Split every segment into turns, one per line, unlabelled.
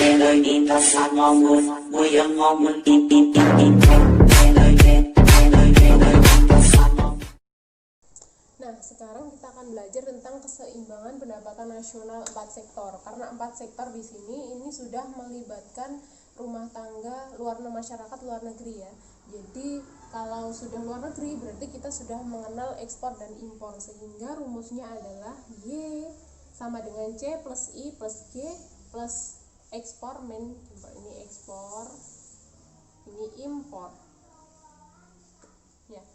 Nah, sekarang kita akan belajar tentang keseimbangan pendapatan nasional 4 sektor. Karena 4 sektor di sini ini sudah melibatkan rumah tangga masyarakat luar negeri ya. Jadi kalau sudah luar negeri berarti kita sudah mengenal ekspor dan impor, sehingga rumusnya adalah Y sama dengan C plus I plus G plus ekspor min ini ekspor, ini impor. Ya.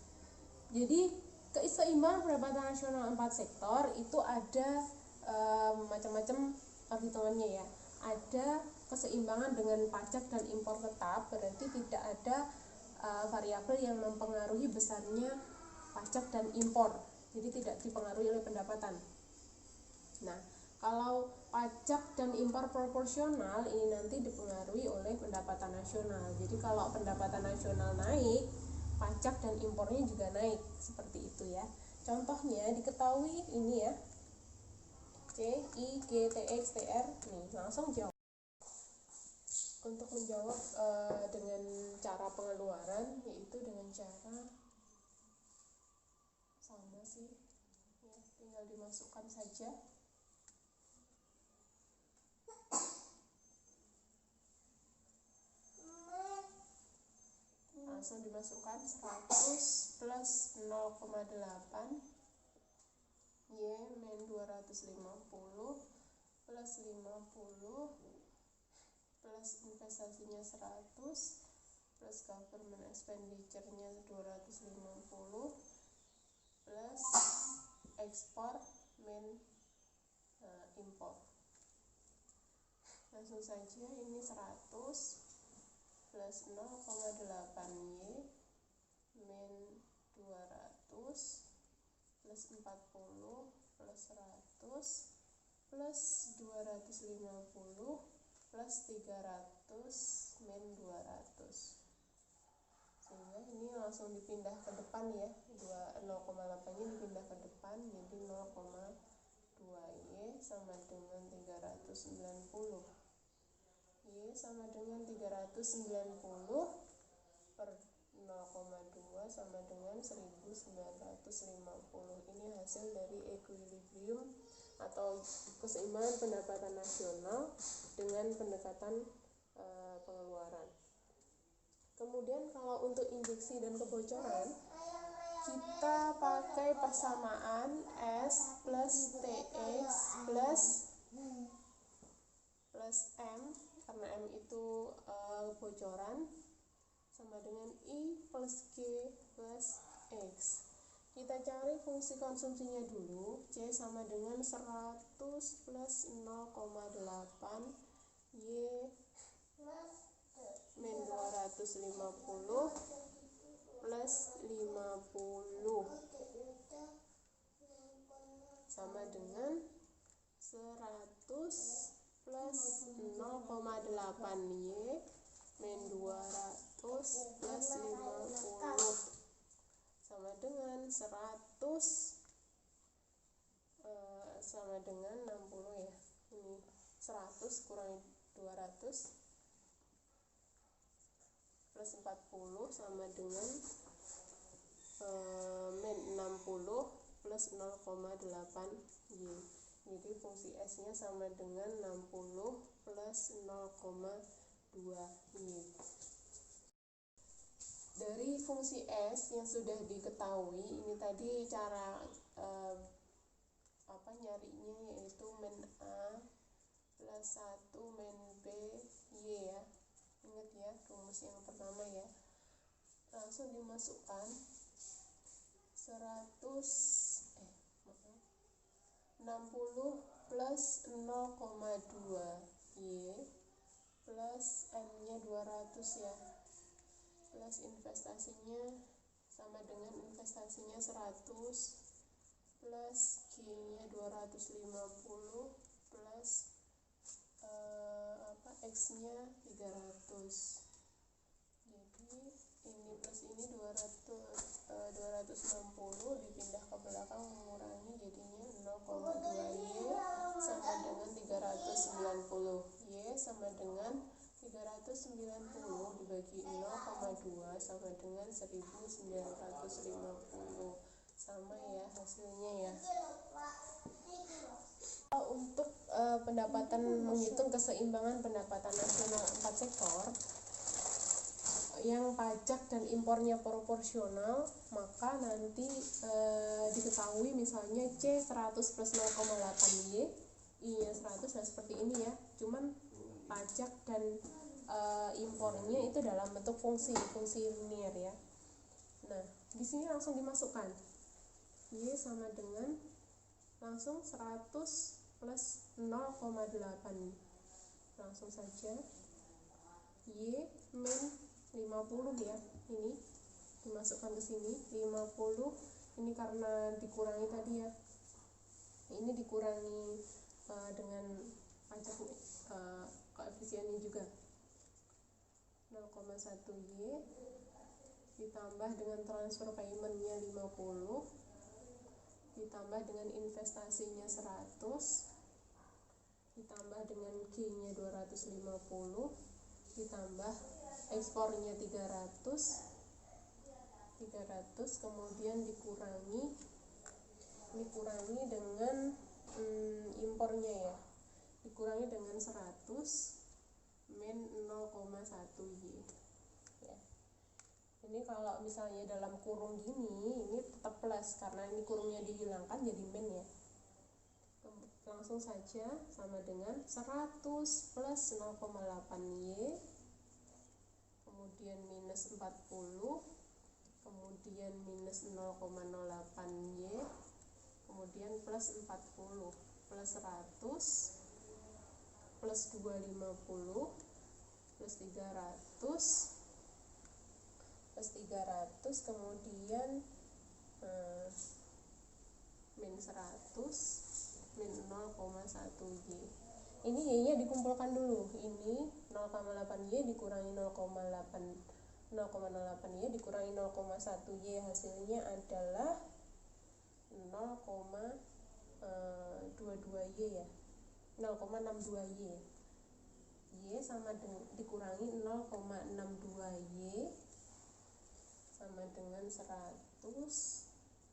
Jadi keseimbangan pendapatan nasional 4 sektor itu ada macam-macam perhitungannya ya. Ada keseimbangan dengan pajak dan impor tetap, berarti tidak ada variabel yang mempengaruhi besarnya pajak dan impor, jadi tidak dipengaruhi oleh pendapatan. Nah, kalau pajak dan impor proporsional ini nanti dipengaruhi oleh pendapatan nasional. Jadi kalau pendapatan nasional naik, pajak dan impornya juga naik, seperti itu ya. Contohnya diketahui ini ya, C, I, G, T, X, T, R. Nih, langsung jawab. Untuk menjawab dengan cara pengeluaran, yaitu dengan cara sama sih ya, tinggal dimasukkan saja. Langsung dimasukkan 100 plus 0,8 Y min 250 plus 50 plus investasinya 100 plus government expenditure-nya 250 plus ekspor min impor. Langsung saja ini 100 plus 0,8 Y min 200 plus 40 plus 100 plus 250 plus 300 min 200. Sehingga ini langsung dipindah ke depan ya, 0,8 nya dipindah ke depan, jadi 0,2Y sama dengan 390. Y sama dengan 390 per 0,2 sama dengan 1950. Ini hasil dari equilibrium atau keseimbangan pendapatan nasional dengan pendekatan pengeluaran. Kemudian kalau untuk injeksi dan kebocoran, kita pakai persamaan S plus TX plus M, karena M itu bocoran, sama dengan I plus G plus X. Kita cari fungsi konsumsinya dulu. C sama dengan 100 plus 0,8 Y min 250 plus 50 sama dengan 100 plus 0,8 Y min 200 plus 50 sama dengan 100 sama dengan 60 ya. Ini 100 kurangi 200 plus 40 sama dengan min 60 plus 0,8 Y. Jadi fungsi S nya sama dengan 60 plus 0,2 Y. Dari fungsi S yang sudah diketahui, ini tadi cara nyarinya, yaitu min A plus 1 min B Y ya. Ingat ya rumus yang pertama ya. Langsung dimasukkan 60 plus 0,2 Y plus M nya 200 ya, plus investasinya sama dengan investasinya 100 plus G nya 250 plus X nya 300. Jadi ini plus ini 250 360 dipindah ke belakang mengurangi jadinya 0,2Y sama dengan 390. Y sama dengan 390 dibagi 0,2 sama dengan 1950. Sama ya hasilnya ya. Untuk pendapatan, menghitung keseimbangan pendapatan nasional 4 sektor yang pajak dan impornya proporsional, maka nanti diketahui misalnya C 100 plus 0,8Y, I nya 100, nah seperti ini ya, cuman pajak dan impornya itu dalam bentuk fungsi linear ya. Nah di sini langsung dimasukkan Y sama dengan langsung 100 plus 0,8, langsung saja Y min 50 ya, ini dimasukkan ke sini 50, ini karena dikurangi tadi ya, ini dikurangi dengan pajak koefisiennya juga 0,1Y ditambah dengan transfer paymentnya 50 ditambah dengan investasinya 100 ditambah dengan G nya 250 ditambah ekspornya 300, kemudian dikurangi dengan impornya ya, dikurangi dengan 100 min 0,1Y ya. Ini kalau misalnya dalam kurung gini, ini tetap plus karena ini kurungnya dihilangkan jadi min ya. Langsung saja sama dengan 100 plus 0,8Y, kemudian minus 40, kemudian minus 0,08Y, kemudian plus 40, plus 100, plus 250, plus 300, kemudian min 100, min 0,1Y. Ini Y nya dikumpulkan dulu, ini 0,8Y dikurangi 0,08Y dikurangi 0,1Y, hasilnya adalah 0,22Y ya, 0,62Y. Y sama dengan dikurangi 0,62Y sama dengan 100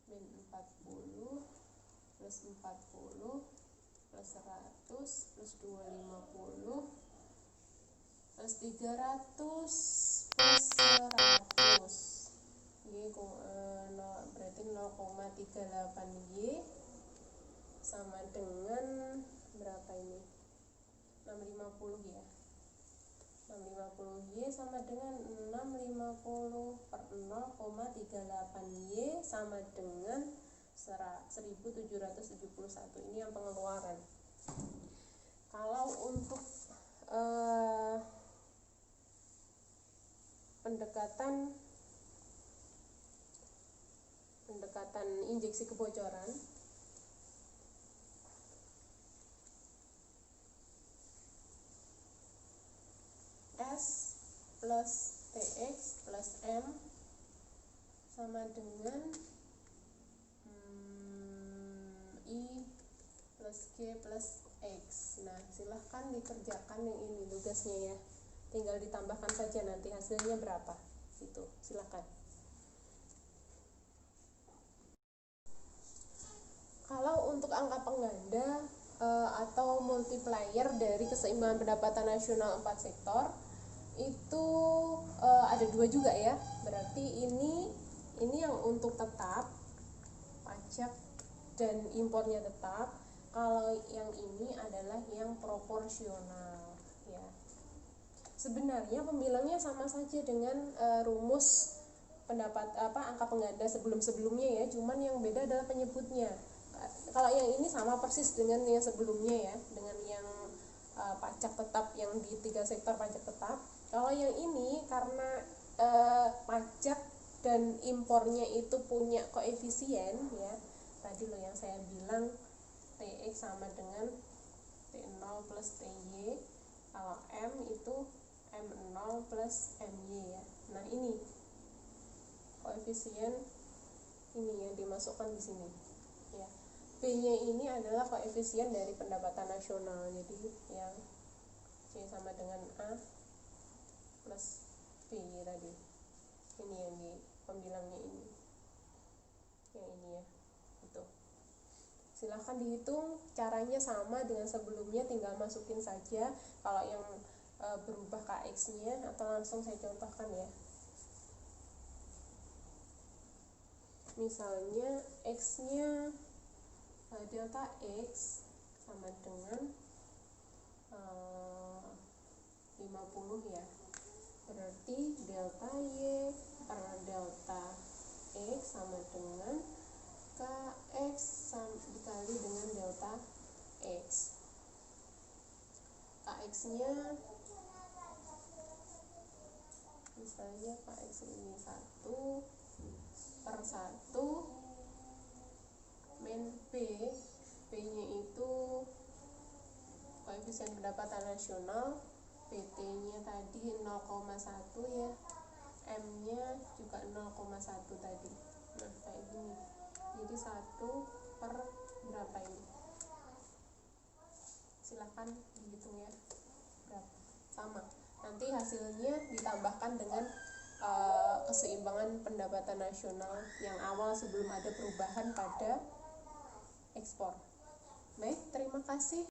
min 40 plus 40 plus 100 plus 250 plus 300 plus 100. Y berarti 0,38Y sama dengan berapa ini? 650 ya. 650Y sama dengan 650 per 0,38Y sama dengan 1771. Ini yang pengeluaran. Kalau untuk pendekatan injeksi kebocoran, S plus TX plus M sama dengan I plus G plus X. Nah silahkan dikerjakan yang ini tugasnya ya, tinggal ditambahkan saja nanti hasilnya berapa itu, silahkan. Kalau untuk angka pengganda atau multiplier dari keseimbangan pendapatan nasional 4 sektor itu ada 2 juga ya. Berarti ini yang untuk tetap pajak dan impornya tetap. Kalau yang ini adalah yang proporsional ya. Sebenarnya pembilangnya sama saja dengan rumus angka pengganda sebelumnya ya, cuman yang beda adalah penyebutnya. Kalau yang ini sama persis dengan yang sebelumnya ya, dengan yang pajak tetap yang di 3 sektor pajak tetap. Kalau yang ini karena pajak dan impornya itu punya koefisien ya, tadi loh yang saya bilang TX sama dengan T0 plus TY, kalau M itu M0 plus MY ya. Nah ini koefisien ini yang dimasukkan di sini ya. B-nya ini adalah koefisien dari pendapatan nasional, jadi yang C sama dengan A plus B tadi. Ini yang di pembilangnya ini, yang ini ya, itu. Silahkan dihitung, caranya sama dengan sebelumnya, tinggal masukin saja kalau yang berubah KX-nya, atau langsung saya contohkan ya. Misalnya X-nya delta X sama dengan 50 ya, berarti delta Y per delta X sama dengan KX dikali dengan delta X. KX-nya misalnya KX ini 1/1 min P. P-nya itu koefisien pendapatan nasional, PT-/nya tadi 0,1 ya, M-nya juga 0,1 tadi. Nah, kayak gini. Jadi 1 per berapa ini? Silahkan dihitung ya, berapa. Sama. Nanti hasilnya ditambahkan dengan keseimbangan pendapatan nasional yang awal sebelum ada perubahan pada ekspor. Baik, terima kasih.